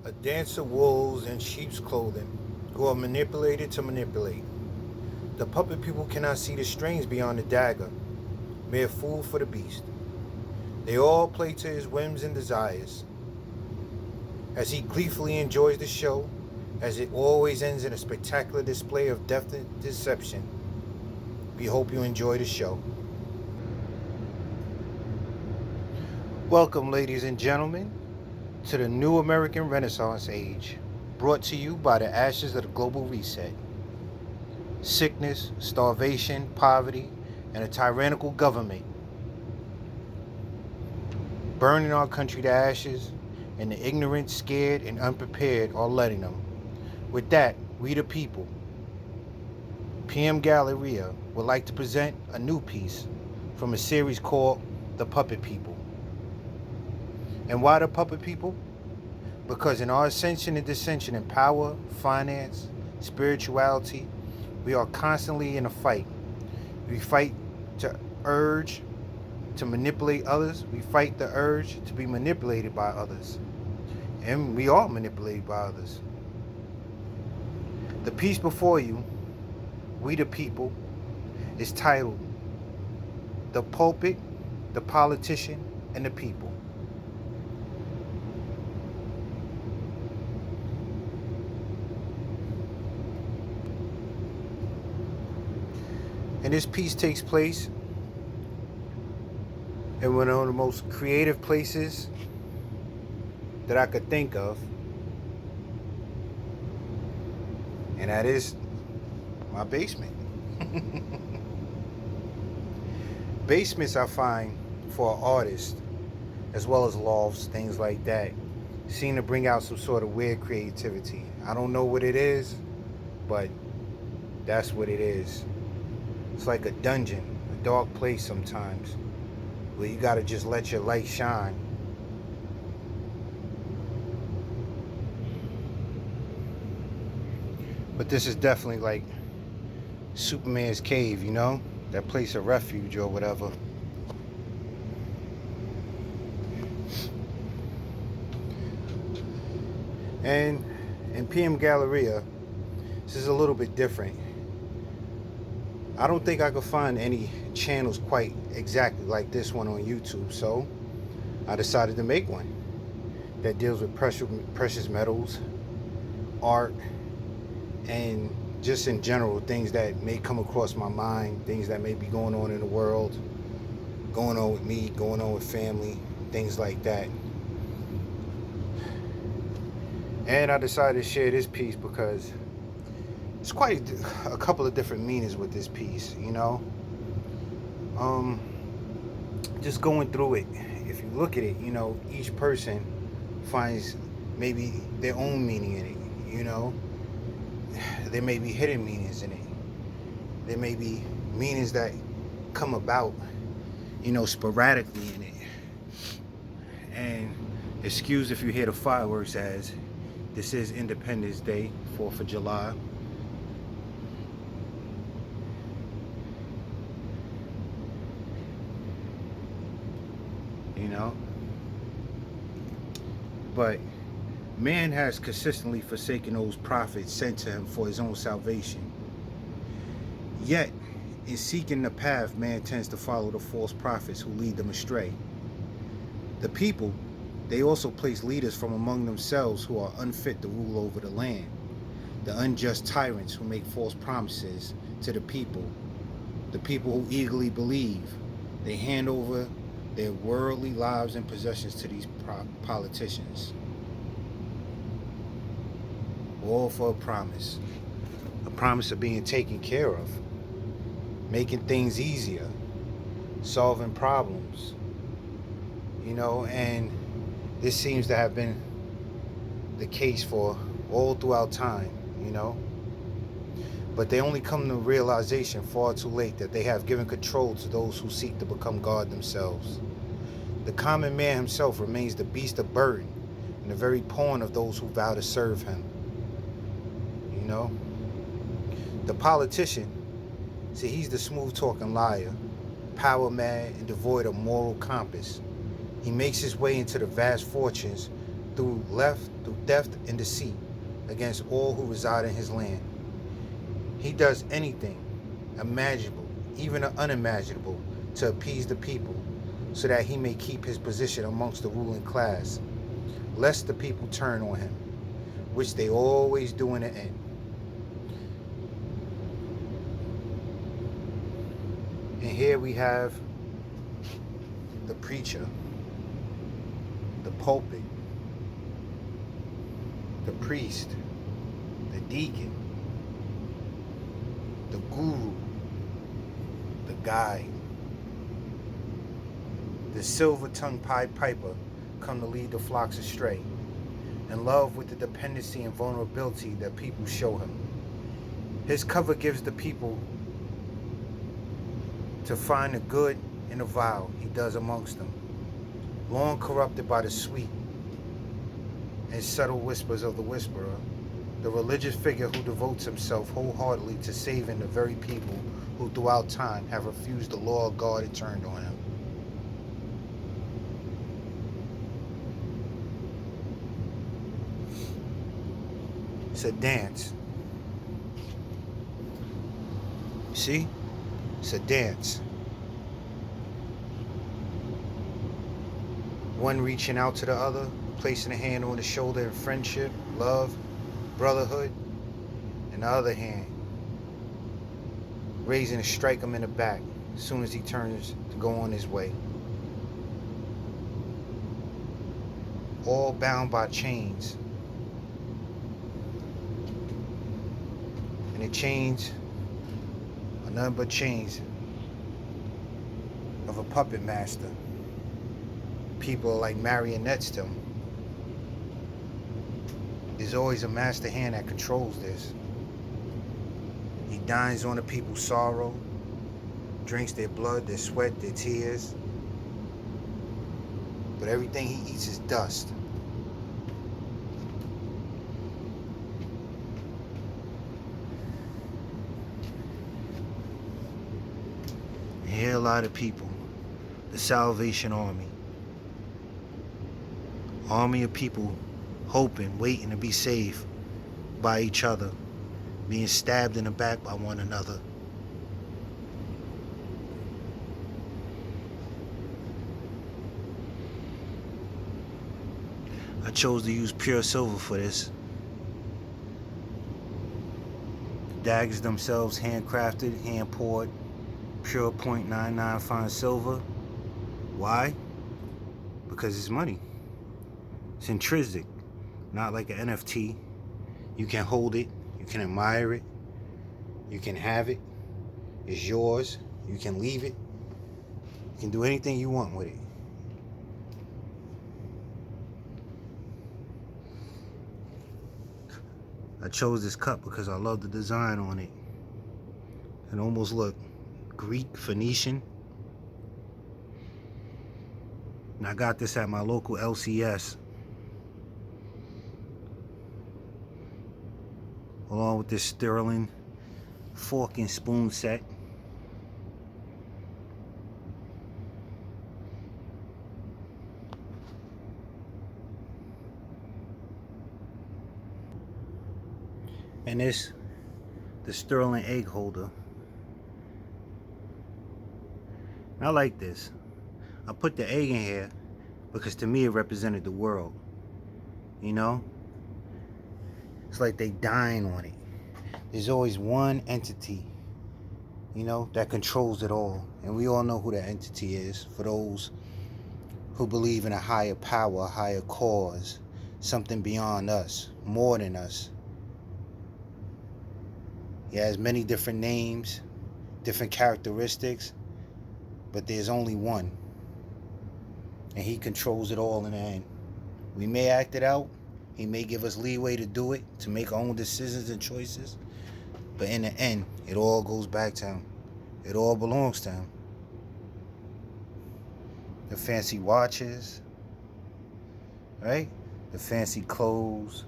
A dance of wolves in sheep's clothing, who are manipulated to manipulate. The puppet people cannot see the strings beyond the dagger, mere fool for the beast. They all play to his whims and desires. As he gleefully enjoys the show, as it always ends in a spectacular display of deft deception, we hope you enjoy the show. Welcome, ladies and gentlemen, to the new American Renaissance age, brought to you by the ashes of the global reset. Sickness, starvation, poverty, and a tyrannical government burning our country to ashes, and the ignorant, scared, and unprepared are letting them. With that, we the people, PM Galleria, would like to present a new piece from a series called The Puppet People. And why the puppet people? Because in our ascension and dissension in power, finance, spirituality, we are constantly in a fight. We fight to urge to manipulate others. We fight the urge to be manipulated by others. And we are manipulated by others. The piece before you, We the People, is titled The Pulpit, the Politician, and the People. And this piece takes place in one of the most creative places that I could think of, and that is my basement. Basements, I find, for an artist, as well as lofts, things like that, seem to bring out some sort of weird creativity. I don't know what it is, but that's what it is. It's like a dungeon, a dark place sometimes, where you gotta just let your light shine. But this is definitely like Superman's cave, you know? That place of refuge or whatever. And in PM Galleria, this is a little bit different. I don't think I could find any channels quite exactly like this one on YouTube, so I decided to make one that deals with precious metals, art, and just in general things that may come across my mind, things that may be going on in the world, going on with me, going on with family, things like that. And I decided to share this piece because it's quite a couple of different meanings with this piece, you know. Just going through it, if you look at it, you know, each person finds maybe their own meaning in it, you know. There may be hidden meanings in it. There may be meanings that come about, you know, sporadically in it. And excuse if you hear the fireworks, as this is Independence Day, 4th of July. You know, but man has consistently forsaken those prophets sent to him for his own salvation. Yet, in seeking the path, man tends to follow the false prophets who lead them astray. The people, they also place leaders from among themselves who are unfit to rule over the land. The unjust tyrants who make false promises to the people who eagerly believe. They hand over their worldly lives and possessions to these politicians. All for a promise of being taken care of, making things easier, solving problems, you know. And this seems to have been the case for all throughout time, you know. But they only come to realization far too late that they have given control to those who seek to become God themselves. The common man himself remains the beast of burden and the very pawn of those who vow to serve him. You know? The politician, see, he's the smooth-talking liar, power-mad and devoid of moral compass. He makes his way into the vast fortunes through theft and deceit against all who reside in his land. He does anything imaginable, even unimaginable, to appease the people, so that he may keep his position amongst the ruling class, lest the people turn on him, which they always do in the end. And here we have the preacher, the pulpit, the priest, the deacon, the guru, the guide, the silver-tongued Pied Piper come to lead the flocks astray, in love with the dependency and vulnerability that people show him. His cover gives the people to find the good and the vile he does amongst them, long corrupted by the sweet and subtle whispers of the whisperer, the religious figure who devotes himself wholeheartedly to saving the very people who throughout time have refused the law of God and turned on him. It's a dance. See? It's a dance. One reaching out to the other, placing a hand on the shoulder in friendship, love, brotherhood, and the other hand raising to strike him in the back as soon as he turns to go on his way. All bound by chains. And the chains are none but chains of a puppet master. People are like marionettes to him. There's always a master hand that controls this. He dines on the people's sorrow, drinks their blood, their sweat, their tears. But everything he eats is dust. And here are a lot of people, the Salvation Army. Army of people hoping, waiting to be saved by each other, being stabbed in the back by one another. I chose to use pure silver for this. The daggers themselves handcrafted, hand poured, pure .99 fine silver. Why? Because it's money. It's intrinsic, not like an NFT. You can hold it, you can admire it, you can have it. It's yours. You can leave it. You can do anything you want with it. I chose this cup because I love the design on it. It almost looked Greek, Phoenician. And I got this at my local LCS. Along with this sterling fork and spoon set. And this, the sterling egg holder. I like this. I put the egg in here because to me it represented the world. You know? It's like they dine on it. There's always one entity, you know, that controls it all. And we all know who that entity is, for those who believe in a higher power, a higher cause, something beyond us, more than us. He has many different names, different characteristics, but there's only one. And he controls it all in the end. We may act it out. He may give us leeway to do it, to make our own decisions and choices. But in the end, it all goes back to him. It all belongs to him. The fancy watches, right? The fancy clothes,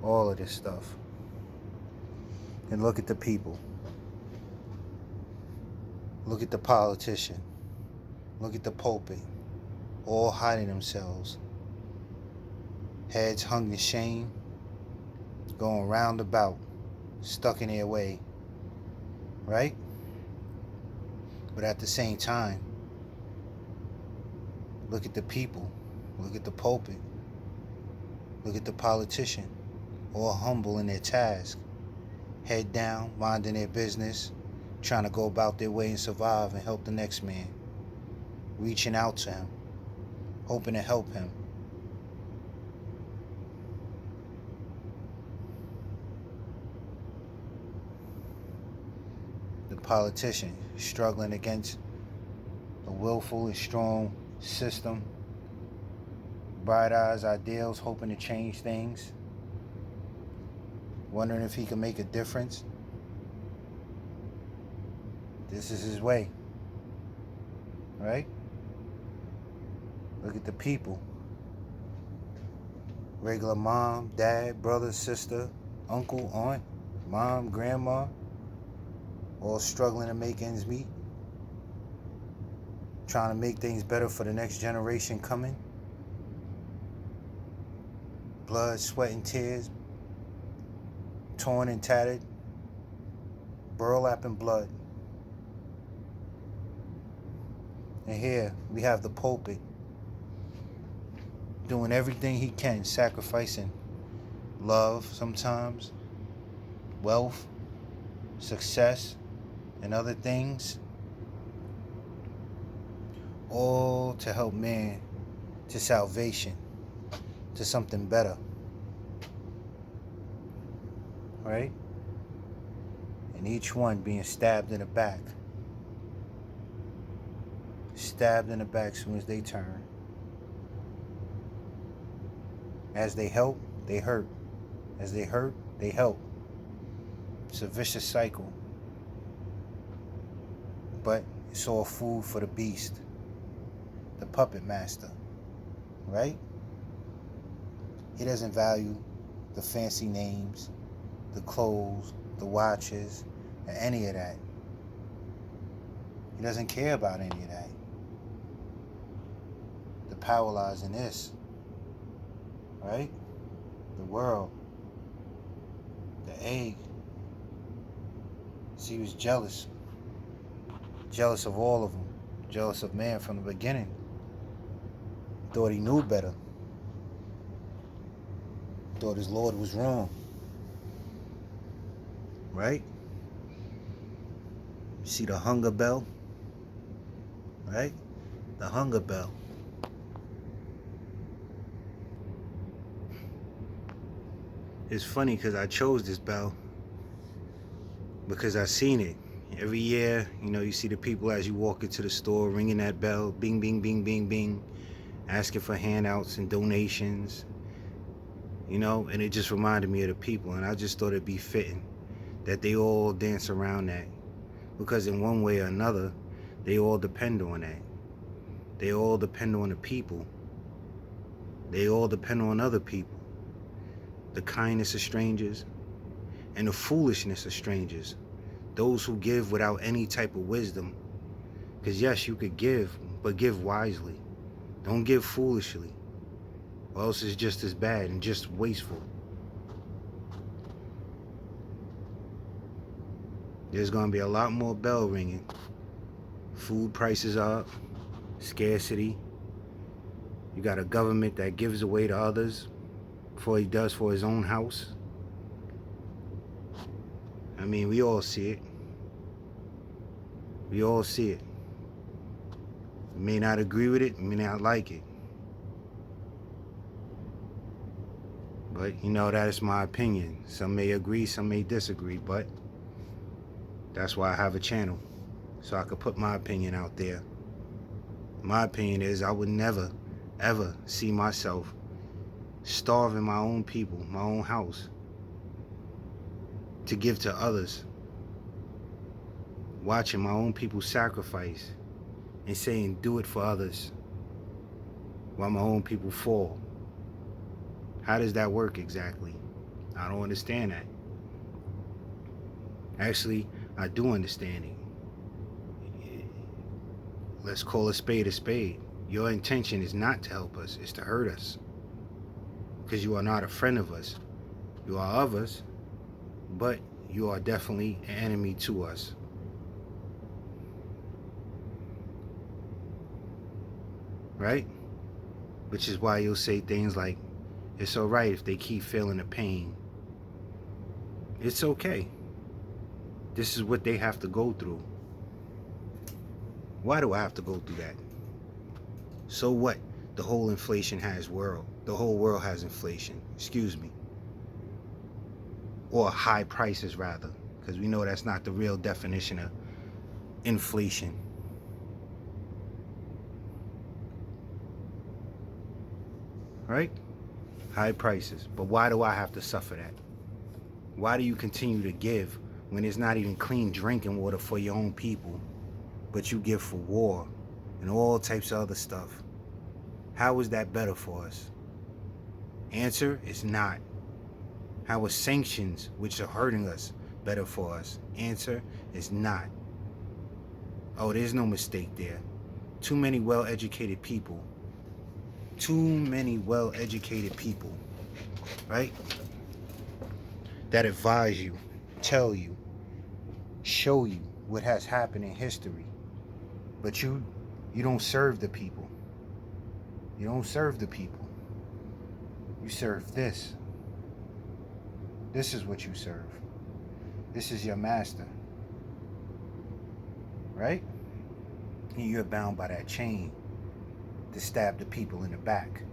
all of this stuff. And look at the people. Look at the politician. Look at the pulpit. All hiding themselves. heads hung in shame, going roundabout, stuck in their way, right? But at the same time, look at the people, look at the pulpit, look at the politician, all humble in their task, head down, minding their business, trying to go about their way and survive and help the next man, reaching out to him, hoping to help him. The politician struggling against a willful and strong system, bright eyes, ideals, hoping to change things, wondering if he can make a difference. This is his way, right? Look at the people. Regular mom, dad, brother, sister, uncle, aunt, mom, grandma, all struggling to make ends meet, trying to make things better for the next generation coming. Blood, sweat, and tears, torn and tattered, burlap and blood. And here we have the pulpit doing everything he can, sacrificing love sometimes, wealth, success, and other things, all to help man to salvation, to something better, right? And each one being stabbed in the back. Stabbed in the back as soon as they turn. As they help, they hurt. As they hurt, they help. It's a vicious cycle. But it's all food for the beast, the puppet master, right? He doesn't value the fancy names, the clothes, the watches, or any of that. He doesn't care about any of that. The power lies in this, right? The world, the egg. See, he was jealous. Jealous of all of them. Jealous of man from the beginning. Thought he knew better. Thought his Lord was wrong. Right? See the hunger bell? Right? The hunger bell. It's funny because I chose this bell because I seen it. Every year, you see the people as you walk into the store ringing that bell, bing, bing, bing, bing, bing, asking for handouts and donations, and it just reminded me of the people, and I just thought it'd be fitting that they all dance around that, because in one way or another, they all depend on that. They all depend on the people. They all depend on other people. The kindness of strangers and the foolishness of strangers. Those who give without any type of wisdom. Because yes, you could give, but give wisely. Don't give foolishly, or else it's just as bad and just wasteful. There's going to be a lot more bell ringing. Food prices are up, scarcity. You got a government that gives away to others before he does for his own house. I mean, we all see it. We all see it. You may not agree with it, you may not like it. But that is my opinion. Some may agree, some may disagree, but that's why I have a channel, so I could put my opinion out there. My opinion is I would never, ever see myself starving my own people, my own house, to give to others. Watching my own people sacrifice and saying, do it for others, while my own people fall. How does that work exactly? I don't understand that. Actually, I do understand it. Let's call a spade a spade. Your intention is not to help us, it's to hurt us. because you are not a friend of us. You are of us, but you are definitely an enemy to us. Right? Which is why you'll say things like, it's all right if they keep feeling the pain. It's okay. This is what they have to go through. Why do I have to go through that? So what? The whole inflation has world. The whole world has inflation. Excuse me. Or high prices, rather. Because we know that's not the real definition of inflation. Right? High prices. But why do I have to suffer that? Why do you continue to give when it's not even clean drinking water for your own people, but you give for war and all types of other stuff? How is that better for us? Answer is not. How is sanctions, which are hurting us, better for us? Answer is not. Oh, there's no mistake there. Too many well-educated people. Too many well-educated people, right? That advise you, tell you, show you what has happened in history. But you don't serve the people. You don't serve the people. You serve this. This is what you serve. This is your master. Right? And you're bound by that chain to stab the people in the back.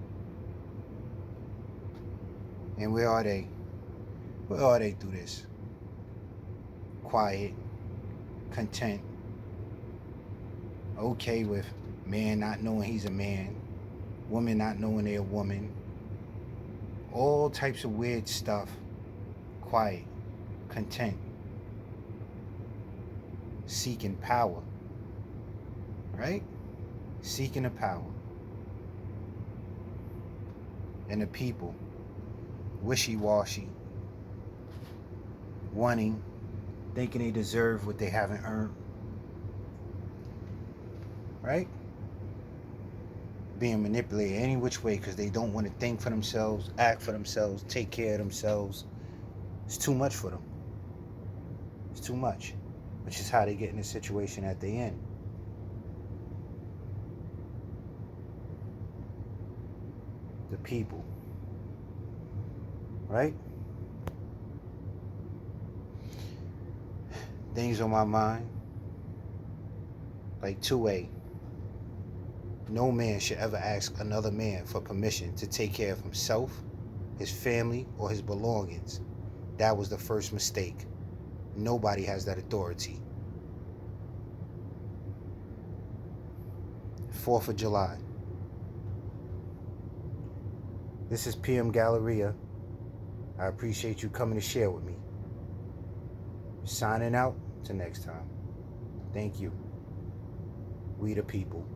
And where are they? Where are they through this? Quiet, content, okay with man not knowing he's a man, woman not knowing they're a woman, all types of weird stuff. Quiet, content, seeking power, right? Seeking the power. And the people, wishy-washy, wanting, thinking they deserve what they haven't earned, right? Being manipulated any which way because they don't want to think for themselves, act for themselves, take care of themselves. It's too much for them. It's too much, which is how they get in the situation at the end. The people, right? Things on my mind, like 2A. No man should ever ask another man for permission to take care of himself, his family, or his belongings. That was the first mistake. Nobody has that authority. 4th of July. This is PM Galleria. I appreciate you coming to share with me. Signing out. Till next time. Thank you. We the people.